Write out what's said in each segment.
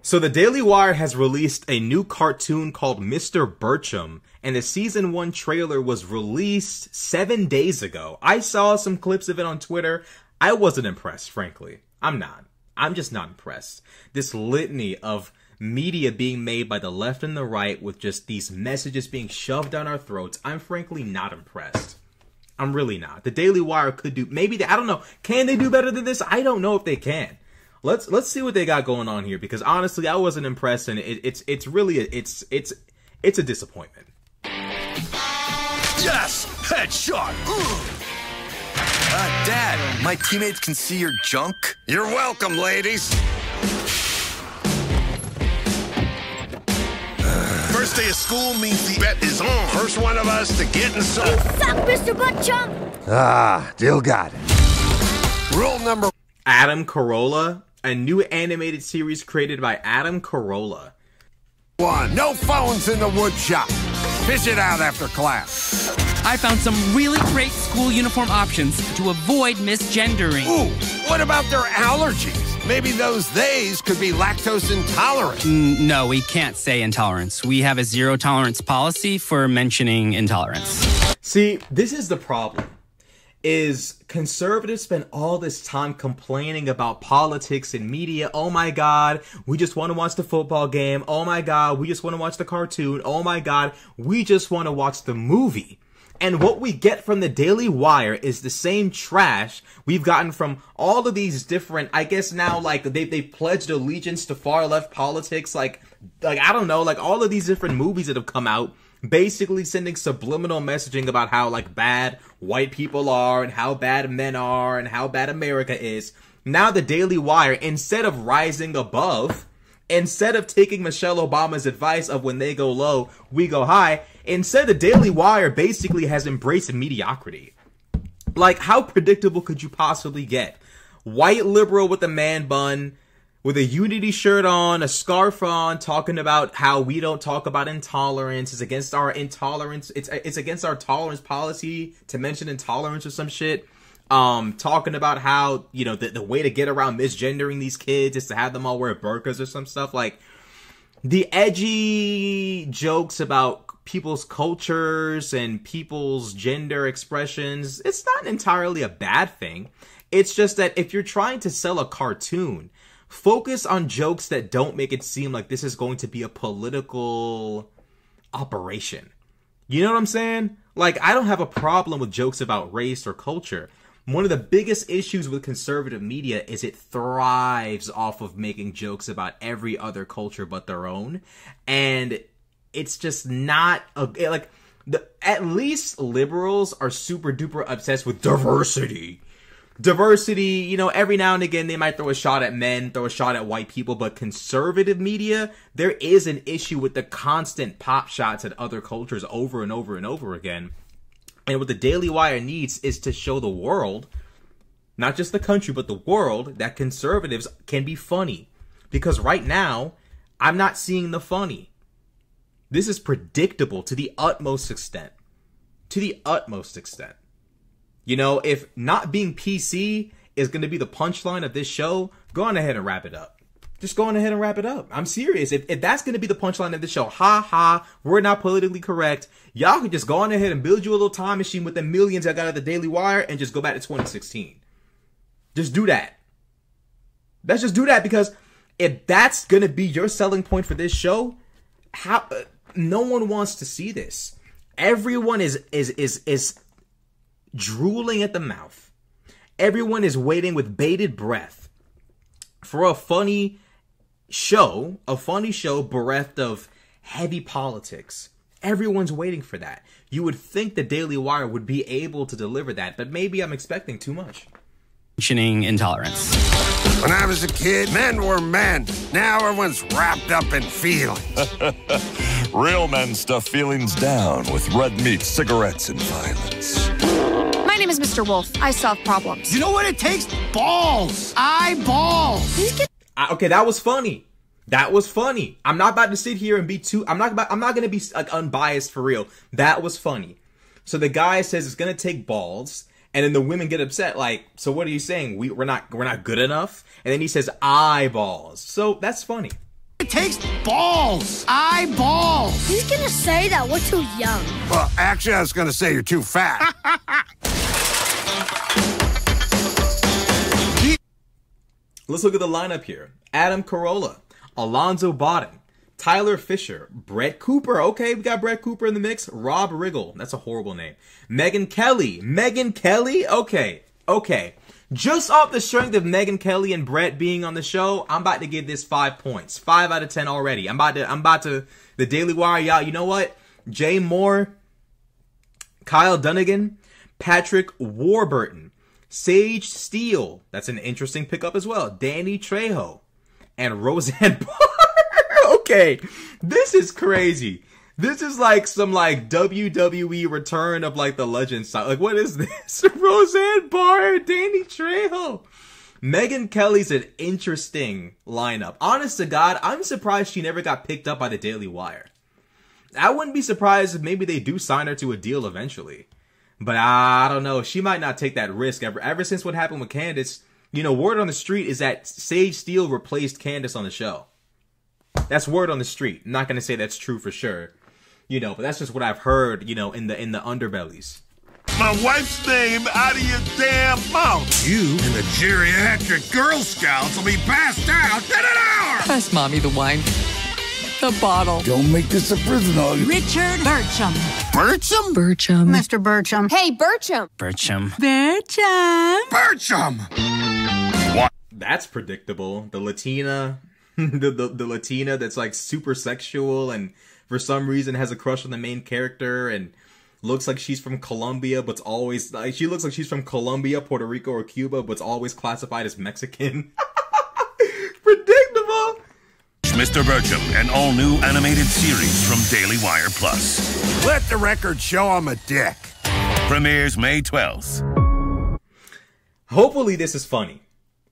So the Daily Wire has released a new cartoon called Mr. Bircham, and the season 1 trailer was released 7 days ago. I saw some clips of it on Twitter. I wasn't impressed, frankly. I'm not. I'm just not impressed. This litany of media being made by the left and the right with just these messages being shoved down our throats, I'm frankly not impressed. I'm really not. The Daily Wire could do, maybe, I don't know. Can they do better than this? I don't know if they can. Let's see what they got going on here, because honestly, I wasn't impressed, and it's really a disappointment. Yes, headshot. Dad, my teammates can see your junk. You're welcome, ladies. First day of school means the bet is on. First one of us to get in some. You suck, Mr. Butt Chump. Ah, Dill got it. Rule number. Adam Carolla. A new animated series created by Adam Carolla. 1. No phones in the wood shop. Fish it out after class. I found some really great school uniform options to avoid misgendering. Ooh, what about their allergies? Maybe those theys could be lactose intolerant. No, we can't say intolerance. We have a zero tolerance policy for mentioning intolerance. See, this is the problem. Is conservatives spend all this time complaining about politics and media. Oh my God, we just want to watch the football game. Oh my God, we just want to watch the cartoon. Oh my God, we just want to watch the movie. And what we get from the Daily Wire is the same trash we've gotten from all of these different, I guess now, like, they pledged allegiance to far left politics. Like, I don't know, like all of these different movies that have come out, basically sending subliminal messaging about how, like, bad white people are and how bad men are and how bad America is. Now the Daily Wire, instead of rising above, instead of taking Michelle Obama's advice of when they go low, we go high, instead the Daily Wire basically has embraced mediocrity. Like, how predictable could you possibly get? White liberal with a man bun, with a Unity shirt on, a scarf on, talking about how we don't talk about intolerance. It's against our intolerance. It's against our tolerance policy to mention intolerance or some shit. Talking about how, you know, the way to get around misgendering these kids is to have them all wear burqas or some stuff. Like, the edgy jokes about people's cultures and people's gender expressions, it's not entirely a bad thing. It's just that if you're trying to sell a cartoon, focus on jokes that don't make it seem like this is going to be a political operation. You know what I'm saying? Like, I don't have a problem with jokes about race or culture. One of the biggest issues with conservative media is it thrives off of making jokes about every other culture but their own. And it's just not at least liberals are super duper obsessed with diversity. Diversity, you know, every now and again they might throw a shot at men, throw a shot at white people, but conservative media, there is an issue with the constant pop shots at other cultures over and over and over again. And what the Daily Wire needs is to show the world, not just the country, but the world, that conservatives can be funny. Because right now, I'm not seeing the funny. This is predictable to the utmost extent. To the utmost extent. You know, if not being PC is going to be the punchline of this show, go on ahead and wrap it up. Just go on ahead and wrap it up. I'm serious. If that's going to be the punchline of the show, ha ha, we're not politically correct. Y'all can just go on ahead and build you a little time machine with the millions I got at the Daily Wire and just go back to 2016. Just do that. Let's just do that, because if that's going to be your selling point for this show, how no one wants to see this. Everyone is drooling at the mouth. Everyone is waiting with bated breath for a funny show bereft of heavy politics. Everyone's waiting for that. You would think the Daily Wire would be able to deliver that, but maybe I'm expecting too much. Mentioning intolerance. When I was a kid, men were men. Now everyone's wrapped up in feelings. Real men stuff feelings down with red meat, cigarettes, and violence. My name is Mr. Wolf. I solve problems. You know what it takes? Balls. Eyeballs. Okay, that was funny. That was funny. I'm not about to sit here and be too... I'm not going to be like unbiased for real. That was funny. So the guy says it's going to take balls, and then the women get upset. Like, so what are you saying? We're not good enough? And then he says eyeballs. So that's funny. It takes balls. Eyeballs. He's gonna say that we're too young. Well, actually, I was going to say you're too fat. Let's look at the lineup here. Adam Carolla, Alonzo Bodden, Tyler Fisher, Brett Cooper. Okay, we got Brett Cooper in the mix. Rob Riggle. That's a horrible name. Megyn Kelly. Megyn Kelly? Okay. Just off the strength of Megyn Kelly and Brett being on the show, I'm about to give this 5 points. 5 out of 10 already. I'm about to, the Daily Wire, y'all, you know what? Jay Moore, Kyle Dunnigan, Patrick Warburton, Sage Steele. That's an interesting pickup as well. Danny Trejo, and Roseanne Barr. Okay, this is crazy. This is like some like WWE return of like the legend style. Like, what is this? Roseanne Barr, Danny Trejo. Megyn Kelly's an interesting lineup. Honest to God, I'm surprised she never got picked up by the Daily Wire. I wouldn't be surprised if maybe they do sign her to a deal eventually. But I don't know. She might not take that risk. Ever since what happened with Candace, you know, word on the street is that Sage Steele replaced Candace on the show. That's word on the street. I'm not going to say that's true for sure. You know, but that's just what I've heard, you know, in the underbellies. My wife's name out of your damn mouth. You and the geriatric Girl Scouts will be passed out in an hour. Pass Mommy the wine. The bottle. Don't make this a prison hug. Richard Bircham. Bircham? Bircham. Mr. Bircham. Hey, Bircham. Bircham. Bircham. Bircham! What? That's predictable. The Latina, the Latina that's like super sexual and for some reason has a crush on the main character and looks like she's from Colombia, but's always like she looks like she's from Colombia, Puerto Rico, or Cuba, but's always classified as Mexican. Predictable. Mr. Bircham, an all-new animated series from Daily Wire Plus. Let the record show I'm a dick. Premieres May 12th. Hopefully this is funny.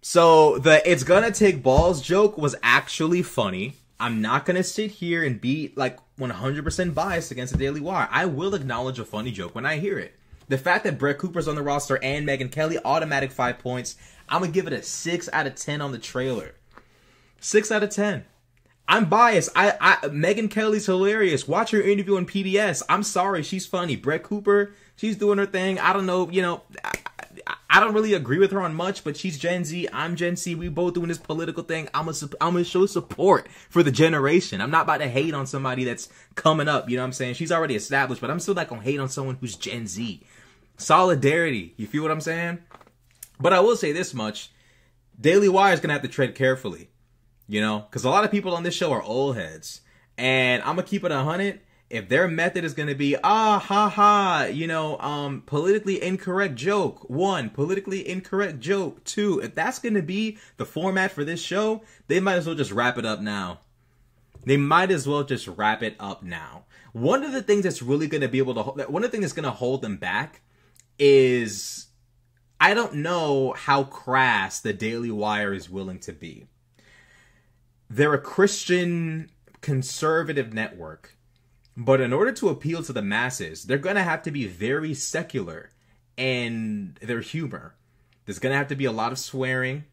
So the "it's gonna take balls" joke was actually funny. I'm not gonna sit here and be like 100% biased against the Daily Wire. I will acknowledge a funny joke when I hear it. The fact that Brett Cooper's on the roster and Megyn Kelly, automatic 5 points. I'm gonna give it a 6 out of 10 on the trailer. 6 out of 10. I'm biased. Megyn Kelly's hilarious. Watch her interview on PBS. I'm sorry, she's funny. Brett Cooper, she's doing her thing. I don't know, you know, I don't really agree with her on much, but she's Gen Z. I'm Gen Z. We both doing this political thing. I'm gonna show support for the generation. I'm not about to hate on somebody that's coming up. You know what I'm saying? She's already established, but I'm still not gonna hate on someone who's Gen Z. Solidarity. You feel what I'm saying? But I will say this much: Daily Wire is gonna have to tread carefully. You know, because a lot of people on this show are old heads. And I'm going to keep it 100. If their method is going to be, you know, politically incorrect joke, 1, politically incorrect joke, 2, if that's going to be the format for this show, they might as well just wrap it up now. One of the things that's really going to be able to, one of the things that's going to hold them back is, I don't know how crass the Daily Wire is willing to be. They're a Christian conservative network, but in order to appeal to the masses, they're going to have to be very secular in their humor. There's going to have to be a lot of swearing.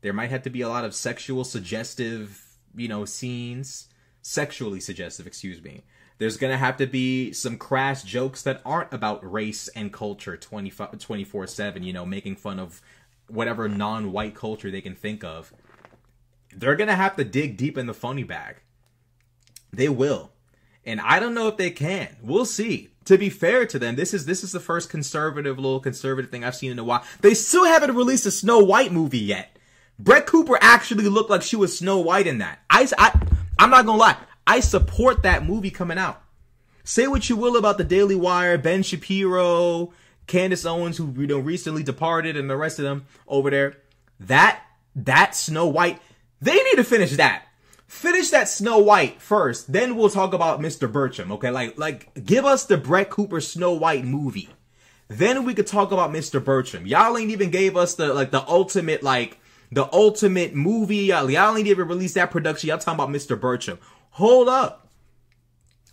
There might have to be a lot of sexual suggestive, you know, scenes. Sexually suggestive, excuse me. There's going to have to be some crass jokes that aren't about race and culture 24/7, you know, making fun of whatever non-white culture they can think of. They're going to have to dig deep in the funny bag. They will. And I don't know if they can. We'll see. To be fair to them, this is the first little conservative thing I've seen in a while. They still haven't released a Snow White movie yet. Brett Cooper actually looked like she was Snow White in that. I'm not going to lie. I support that movie coming out. Say what you will about the Daily Wire, Ben Shapiro, Candace Owens, who, you know, recently departed, and the rest of them over there. That Snow White... They need to finish that. Finish that Snow White first, then we'll talk about Mr. Bircham, okay? Like give us the Brett Cooper Snow White movie. Then we could talk about Mr. Bircham. Y'all ain't even gave us the ultimate movie. Y'all ain't even released that production. Y'all talking about Mr. Bircham. Hold up.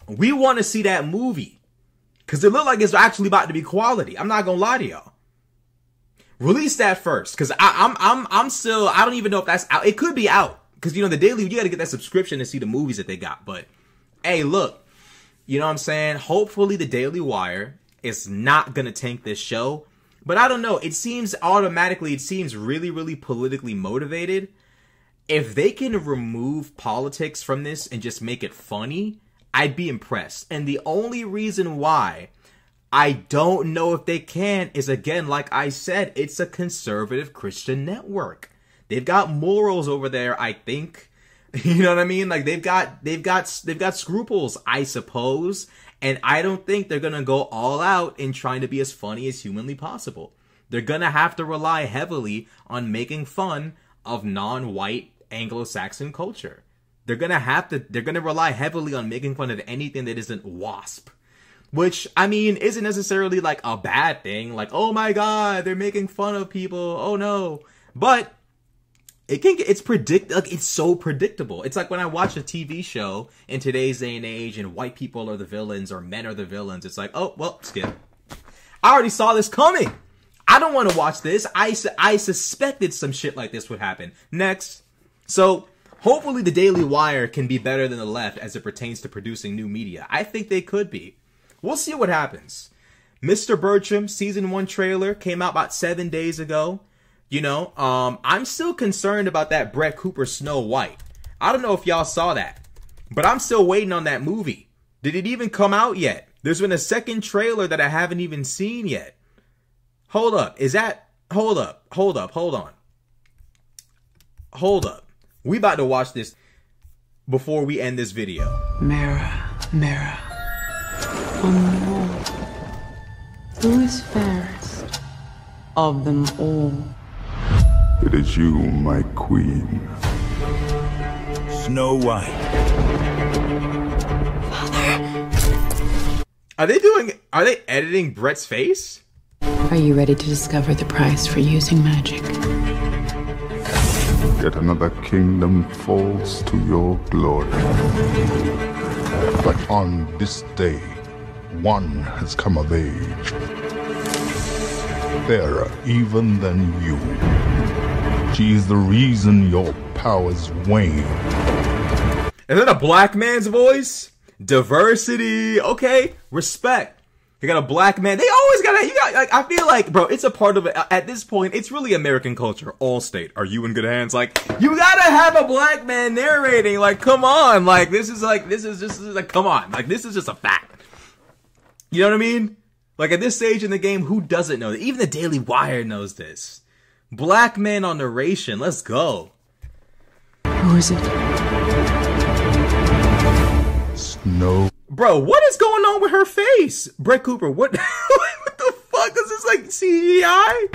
We want to see that movie. Cause it looked like it's actually about to be quality. I'm not gonna lie to y'all. Release that first, because I'm still, I don't even know if that's out. It could be out. because, you know, the Daily, you got to get that subscription to see the movies that they got. But, hey, look, you know what I'm saying? Hopefully the Daily Wire is not going to tank this show. But I don't know. It seems really, really politically motivated. If they can remove politics from this and just make it funny, I'd be impressed. And the only reason why I don't know if they can is, again, like I said, it's a conservative Christian network. They've got morals over there, I think. You know what I mean? Like, they've got scruples, I suppose. And I don't think they're gonna go all out in trying to be as funny as humanly possible. They're gonna have to rely heavily on making fun of non-white Anglo-Saxon culture. They're gonna rely heavily on making fun of anything that isn't WASP. Which, I mean, isn't necessarily like a bad thing. Like, oh my god, they're making fun of people. Oh no. But it's so predictable. It's like when I watch a TV show in today's day and age and white people are the villains or men are the villains. It's like, oh, well, skip. I already saw this coming. I don't want to watch this. I suspected some shit like this would happen. Next. So, hopefully the Daily Wire can be better than the left as it pertains to producing new media. I think they could be. We'll see what happens. Mr. Bertram season 1 trailer came out about 7 days ago. You know, I'm still concerned about that Brett Cooper Snow White. I don't know if y'all saw that, but I'm still waiting on that movie. Did it even come out yet? There's been a second trailer that I haven't even seen yet. Hold up. Hold up. We about to watch this before we end this video. Mirror, mirror on the wall, who is fairest of them all? It is you, my queen. Snow White. Are they editing Brett's face? Are you ready to discover the price for using magic? Yet another kingdom falls to your glory. But on this day, one has come of age. Fairer even than you. She is the reason your powers wane. Is that a black man's voice? Diversity. Okay. Respect. You got a black man. They always like, I feel like, bro, it's a part of it. At this point, it's really American culture. Allstate. Are you in good hands? Like, you gotta have a black man narrating. Like, come on. Like, this is just come on. Like, this is just a fact. You know what I mean? Like, at this stage in the game, who doesn't know that? Even the Daily Wire knows this. Black man on narration. Let's go. Who is it? Snow. Bro, what is going on with her face? Brett Cooper, what what the fuck? Is this like CGI?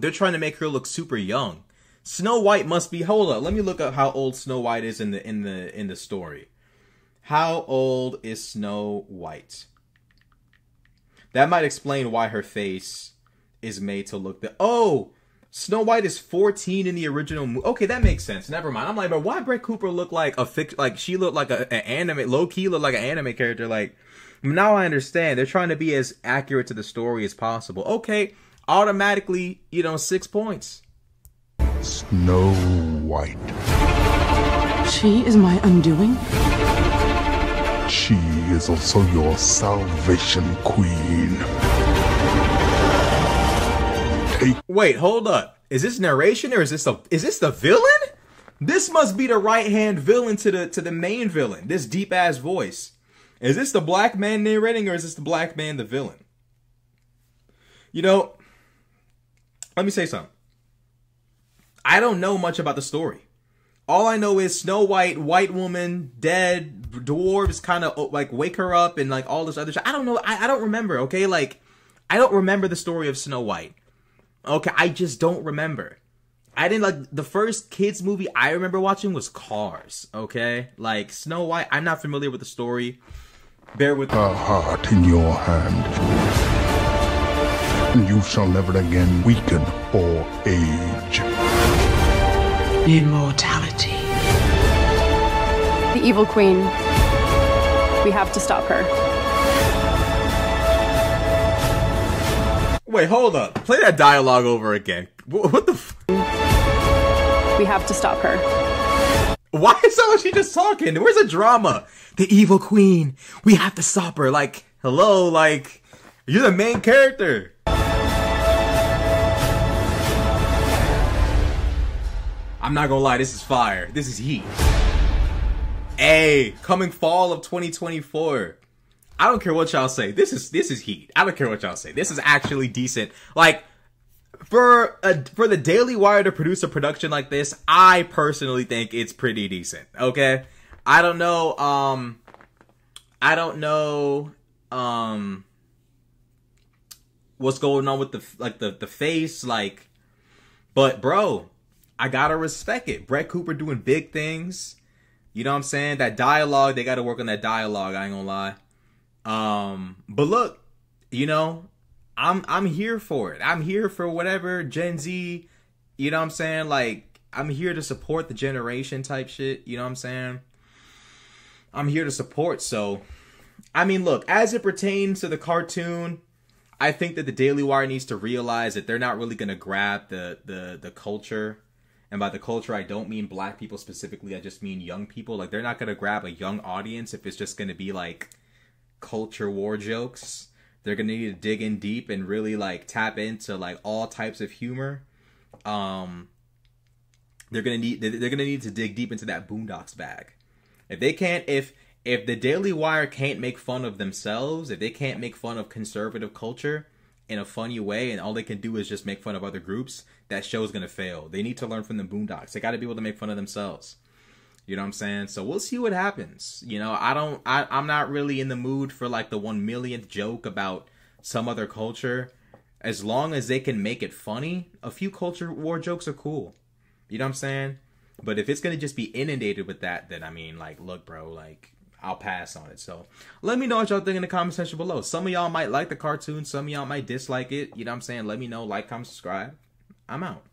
They're trying to make her look super young. Snow White must be, hold up, let me look up how old Snow White is in the story. How old is Snow White? That might explain why her face is made to look Snow White is 14 in the original movie. Okay, that makes sense. Never mind. I'm like, but why Brett Cooper look like she looked like an anime, low-key looked like an anime character? Like, now I understand. They're trying to be as accurate to the story as possible. Okay, automatically, 6 points. Snow White. She is my undoing? She is also your salvation queen. Wait, hold up. Is this narration or is this the villain? This must be the right-hand villain to the main villain. This deep-ass voice. Is this the black man narrating or is this the black man the villain? Let me say something. I don't know much about the story. All I know is Snow White, white woman, dead, dwarves kind of like wake her up and like all this other shit. I don't know. I don't remember, okay? Like, I don't remember the story of Snow White. Okay, I just don't remember. I didn't like the first kids movie I remember watching was Cars. Okay, like Snow White. I'm not familiar with the story. Bear with me. A heart in your hand, and you shall never again weaken or age. Immortality. The evil queen. We have to stop her. Wait, hold up. Play that dialogue over again. What the f- We have to stop her. Why is she just talking? Where's the drama? The evil queen. We have to stop her. Like, hello, like, you're the main character. I'm not gonna lie, this is fire. This is heat. Hey, coming fall of 2024. I don't care what y'all say. This is heat. I don't care what y'all say. This is actually decent. Like, for the Daily Wire to produce a production like this, I personally think it's pretty decent. Okay? I don't know what's going on with the face, like, but bro, I gotta respect it. Brett Cooper doing big things. You know what I'm saying? That dialogue, they gotta work on that dialogue, I ain't gonna lie. But look, you know, I'm here for it. I'm here for whatever Gen Z, you know what I'm saying? Like, I'm here to support the generation type shit, you know what I'm saying? I'm here to support, so, I mean, look, as it pertains to the cartoon, I think that the Daily Wire needs to realize that they're not really gonna grab the culture. And by the culture, I don't mean black people specifically, I just mean young people. Like, they're not gonna grab a young audience if it's just gonna be, like, culture war jokes. They're gonna need to dig in deep and really, like, tap into, like, all types of humor. They're gonna need to dig deep into that Boondocks bag. If they can't, if the Daily Wire can't make fun of themselves, if they can't make fun of conservative culture in a funny way, and all they can do is just make fun of other groups, that show's gonna fail. They need to learn from the Boondocks. They gotta be able to make fun of themselves. You know what I'm saying? So we'll see what happens. You know, I'm not really in the mood for like the 1 millionth joke about some other culture. As long as they can make it funny, a few culture war jokes are cool. You know what I'm saying? But if it's gonna just be inundated with that, then I mean, like, look, bro, like, I'll pass on it. So let me know what y'all think in the comment section below. Some of y'all might like the cartoon, some of y'all might dislike it. You know what I'm saying? Let me know. Like, comment, subscribe. I'm out.